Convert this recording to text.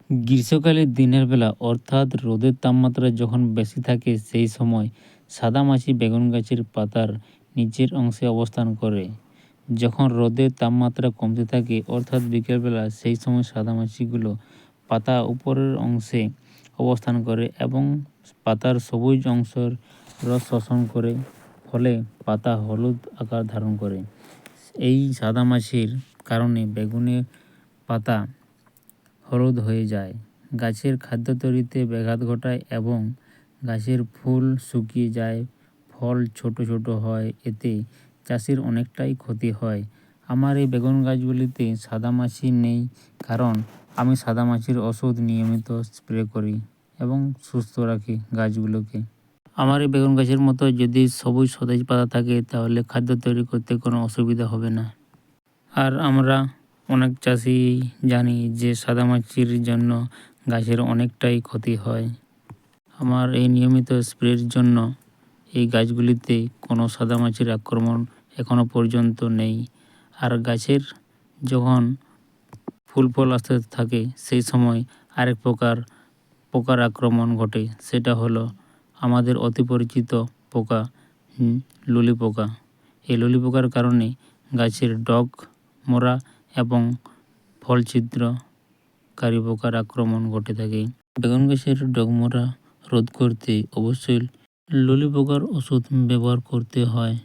গ্রীষ্মকালে দিনের বেলা অর্থাৎ রোদের তাপমাত্রা যখন বেশি থাকে সেই সময় সাদামাছি বেগুন গাছের পাতার নিচের অংশে অবস্থান করে। যখন রোদের তাপমাত্রা কমতে থাকে অর্থাৎ বিকেলবেলা সেই সময় সাদামাছিগুলো পাতা উপরের অংশে অবস্থান করে এবং পাতার সবুজ অংশের রস শোষণ করে, ফলে পাতা হলুদ আকার ধারণ করে। এই সাদামাছির কারণে বেগুনের পাতা হলুদ হয়ে যায়, গাছের খাদ্য তৈরিতে ব্যাঘাত ঘটায় এবং গাছের ফুল শুকিয়ে যায়, ফল ছোট ছোট হয়। এতে চাষির অনেকটাই ক্ষতি হয়। আমার এই বেগুন গাছগুলিতে সাদামাছি নেই, কারণ আমি সাদামাছির ওষুধ নিয়মিত স্প্রে করি এবং সুস্থ রাখি গাছগুলোকে। আমার এই বেগুন গাছের মতো যদি সবুজ সতেজ পাতা থাকে তাহলে খাদ্য তৈরি করতে কোনো অসুবিধা হবে না। আর আমরা অনেক চাষি জানি যে সাদামাছির জন্য গাছের অনেকটাই ক্ষতি হয়। আমার এই নিয়মিত স্প্রের জন্য এই গাছগুলিতে কোনো সাদামাছির আক্রমণ এখনো পর্যন্ত নেই। আর গাছের যখন ফুল ফল আসতে থাকে সেই সময় আরেক পোকার আক্রমণ ঘটে, সেটা হলো আমাদের অতি পরিচিত পোকা লুলি পোকা। এই লুলি পোকার কারণে গাছের ডগ মরা এবং ফল ছিদ্রকারী পোকার আক্রমণ ঘটে থাকে। বেগুন গাছের ডগমরা রোধ করতে অবশ্যই লুলি পোকার ওষুধ ব্যবহার করতে হয়।